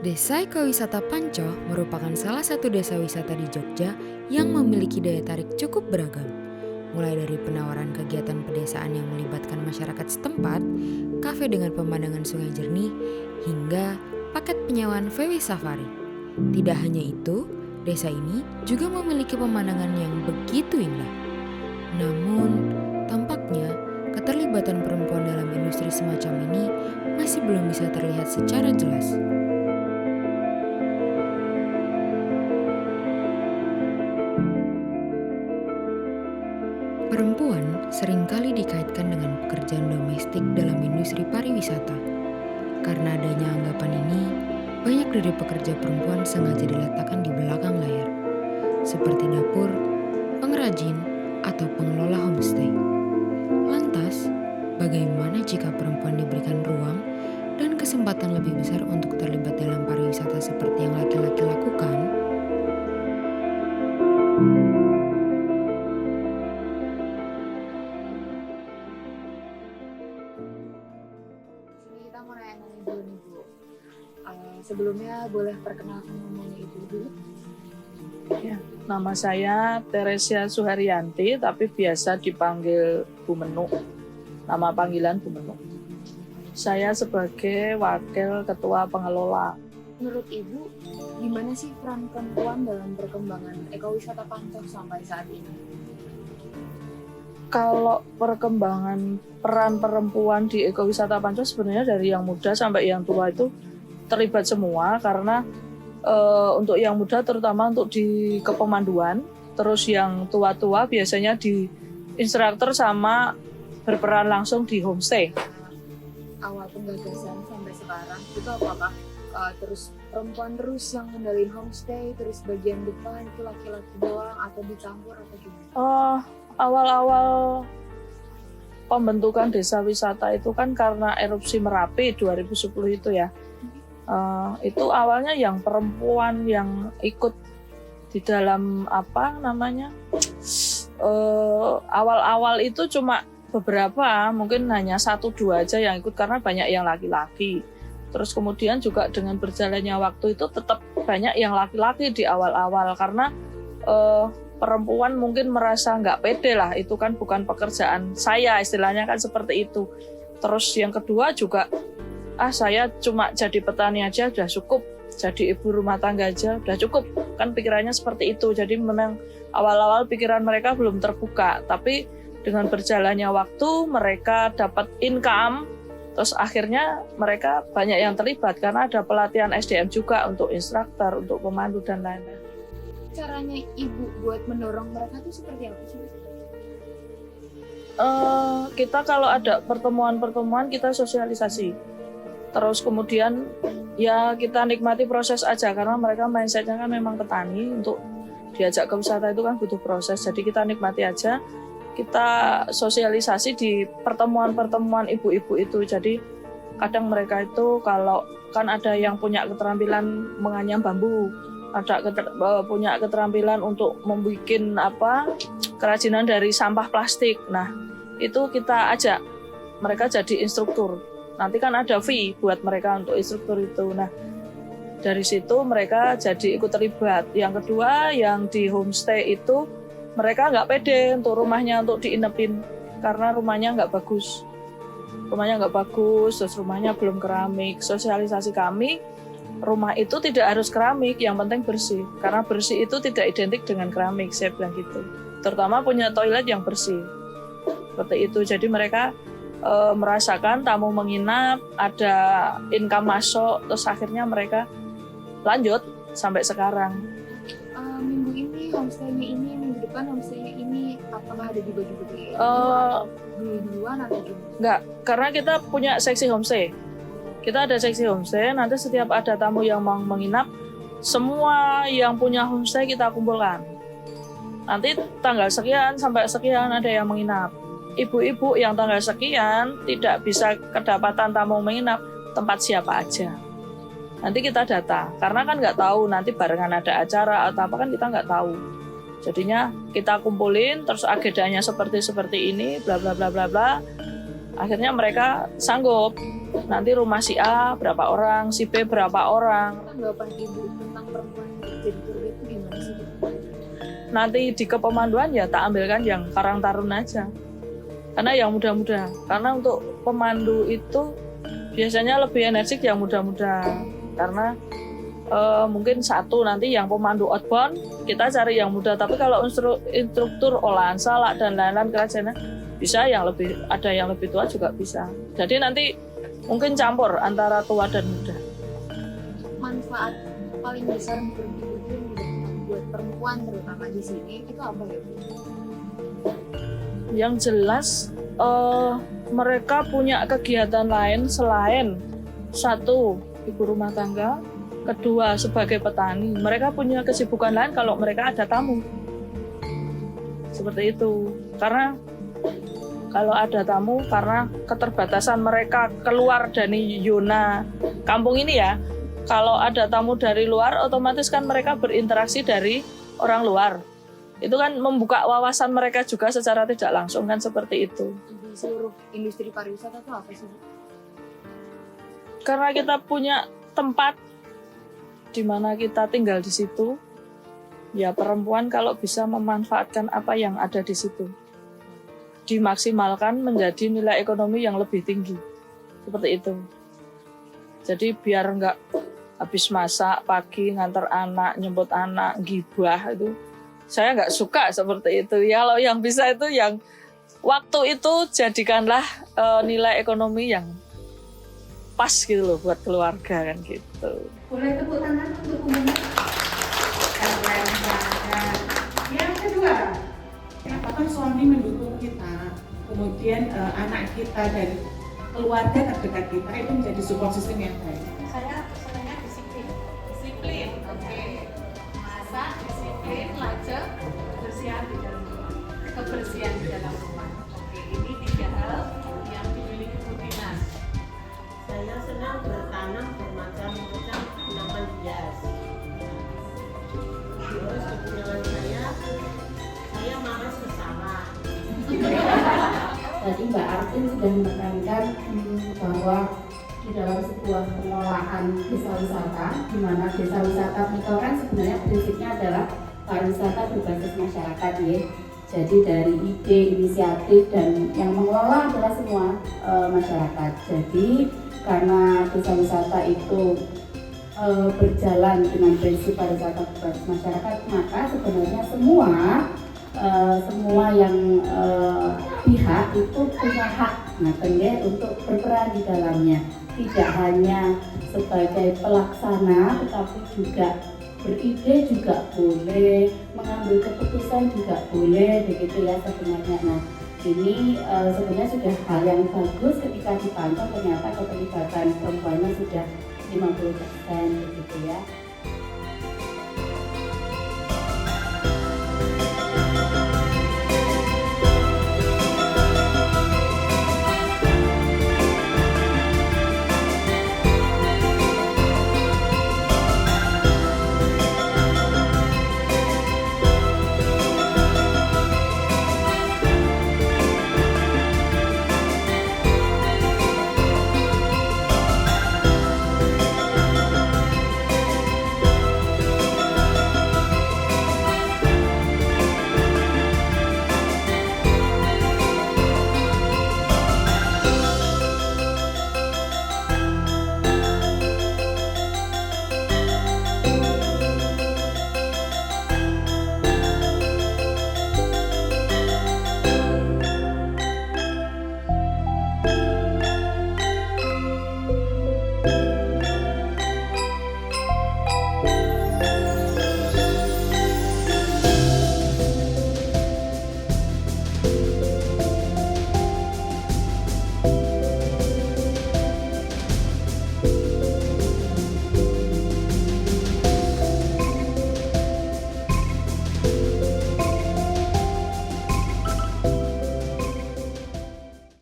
Desa Ekowisata Panco merupakan salah satu desa wisata di Jogja yang memiliki daya tarik cukup beragam. Mulai dari penawaran kegiatan pedesaan yang melibatkan masyarakat setempat, kafe dengan pemandangan sungai jernih, hingga paket penyewaan VW Safari. Tidak hanya itu, desa ini juga memiliki pemandangan yang begitu indah. Namun, tampaknya keterlibatan perempuan dalam industri semacam ini masih belum bisa terlihat secara jelas. Perempuan seringkali dikaitkan dengan pekerjaan domestik dalam industri pariwisata. Karena adanya anggapan ini, banyak dari pekerja perempuan sengaja diletakkan di belakang layar, seperti dapur, pengrajin, atau pengelola homestay. Lantas, bagaimana jika perempuan diberikan ruang dan kesempatan lebih besar untuk terlibat dalam pariwisata seperti yang laki-laki lakukan? Ini kita mau nanya-nanya dulu nih Bu. Sebelumnya boleh perkenalkan namanya Ibu dulu? Ya, nama saya Teresia Suharyanti, tapi biasa dipanggil Bu Menu. Nama panggilan Bu Menu. Saya sebagai wakil ketua pengelola. Menurut Ibu, gimana sih peran perempuan dalam perkembangan ekowisata Panco sampai saat ini? Kalau perkembangan peran perempuan di ekowisata Panco sebenarnya dari yang muda sampai yang tua itu terlibat semua, karena untuk yang muda terutama untuk di kepemanduan, terus yang tua-tua biasanya di instruktur sama berperan langsung di homestay. Awal penggagasan sampai sekarang itu apakah terus perempuan terus yang ngendalin homestay, terus bagian depan itu laki-laki doang atau dicampur atau gimana? Awal-awal pembentukan desa wisata itu kan karena erupsi Merapi 2010 itu ya. Itu awalnya yang perempuan yang ikut di dalam awal-awal itu cuma beberapa, mungkin hanya 1-2 aja yang ikut karena banyak yang laki-laki. Terus kemudian juga dengan berjalannya waktu itu tetap banyak yang laki-laki di awal-awal karena perempuan mungkin merasa nggak pede lah, itu kan bukan pekerjaan saya, istilahnya kan seperti itu. Terus yang kedua juga, saya cuma jadi petani aja udah cukup, jadi ibu rumah tangga aja udah cukup, kan pikirannya seperti itu. Jadi memang awal-awal pikiran mereka belum terbuka, tapi dengan berjalannya waktu mereka dapat income, terus akhirnya mereka banyak yang terlibat karena ada pelatihan SDM juga untuk instruktur, untuk pemandu dan lain-lain. Caranya Ibu buat mendorong mereka itu seperti apa sih? Kita kalau ada pertemuan-pertemuan kita sosialisasi. Terus kemudian ya kita nikmati proses aja karena mereka mindsetnya kan memang petani, untuk diajak ke wisata itu kan butuh proses. Jadi kita nikmati aja, kita sosialisasi di pertemuan-pertemuan ibu-ibu itu. Jadi kadang mereka itu kalau kan ada yang punya keterampilan menganyam bambu, ada punya keterampilan untuk membuat kerajinan dari sampah plastik. Nah, itu kita ajak mereka jadi instruktur. Nanti kan ada fee buat mereka untuk instruktur itu. Nah, dari situ mereka jadi ikut terlibat. Yang kedua, yang di homestay itu mereka nggak pede untuk rumahnya untuk diinepin karena rumahnya nggak bagus. Terus rumahnya belum keramik. Sosialisasi kami, rumah itu tidak harus keramik, yang penting bersih. Karena bersih itu tidak identik dengan keramik, saya bilang gitu. Terutama punya toilet yang bersih. Seperti itu. Jadi mereka merasakan tamu menginap, ada income masuk, terus akhirnya mereka lanjut sampai sekarang. Minggu ini homestay-nya ini, minggu depan homestay-nya ini, apakah ada dibagi-bagi dulu-duluan atau gimana? Enggak, karena kita punya seksi homestay. Kita ada seksi homestay, nanti setiap ada tamu yang mau menginap, semua yang punya homestay kita kumpulkan. Nanti tanggal sekian sampai sekian ada yang menginap. Ibu-ibu yang tanggal sekian tidak bisa kedapatan tamu menginap, tempat siapa aja. Nanti kita data, karena kan nggak tahu nanti barengan ada acara atau apa, kan kita nggak tahu. Jadinya kita kumpulin, terus agendanya seperti ini, bla bla bla bla bla. Akhirnya mereka sanggup. Nanti rumah si A berapa orang, si B berapa orang. Tanggapan ibu tentang perempuan jadi tur itu gimana sih? Nanti di kepemanduan ya tak ambilkan yang Karang Taruna aja. Karena yang muda-muda. Karena untuk pemandu itu biasanya lebih energik yang muda-muda. Karena mungkin satu nanti yang pemandu outbound kita cari yang muda. Tapi kalau instruktur olahan salak dan lain-lain kerajinan bisa yang lebih, ada yang lebih tua juga bisa. Jadi nanti mungkin campur antara tua dan muda. Manfaat paling besar menurut ibu buat perempuan terutama di sini itu apa ya Bu? Yang jelas mereka punya kegiatan lain selain satu ibu rumah tangga, kedua sebagai petani. Mereka punya kesibukan lain kalau mereka ada tamu. Seperti itu. Karena kalau ada tamu, karena keterbatasan mereka keluar dari zona kampung ini ya, kalau ada tamu dari luar, otomatis kan mereka berinteraksi dari orang luar. Itu kan membuka wawasan mereka juga secara tidak langsung kan seperti itu. Di seluruh industri pariwisata itu apa sih Bu? Karena kita punya tempat di mana kita tinggal di situ, ya perempuan kalau bisa memanfaatkan apa yang ada di situ, dimaksimalkan menjadi nilai ekonomi yang lebih tinggi. Seperti itu. Jadi biar nggak habis masak pagi, ngantar anak, nyebut anak, gibah itu. Saya nggak suka seperti itu. Ya kalau yang bisa itu yang waktu itu jadikanlah nilai ekonomi yang pas gitu loh buat keluarga kan gitu. Boleh tepuk tangan untuk umumnya. Yang kedua, apakah suami mendukung kita, kemudian anak kita dan keluarga terdekat kita itu menjadi support system yang baik. Saya sebenarnya disiplin, oke. Masak, disiplin, lajang, kebersihan di dalam rumah. Oke, ini 3 hal yang dimiliki Bu Dinas. Saya senang bertanam bermacam-macam tanaman hias. Terus kegunaan saya malas ke sawah. Tadi Mbak Artin sudah menekankan bahwa di dalam sebuah pengelolaan desa wisata, di mana desa wisata itu kan sebenarnya prinsipnya adalah pariwisata berbasis masyarakat ya. Jadi dari ide, inisiatif dan yang mengelola adalah semua masyarakat. Jadi karena desa wisata itu berjalan dengan prinsip pariwisata berbasis masyarakat, maka sebenarnya semua yang pihak itu punya hak untuk berperan di dalamnya, tidak hanya sebagai pelaksana tetapi juga beride juga boleh, mengambil keputusan juga boleh, begitu ya sebenarnya. Nah ini sebenarnya sudah hal yang bagus ketika dipantau ternyata keterlibatan perempuannya sudah 50% begitu ya.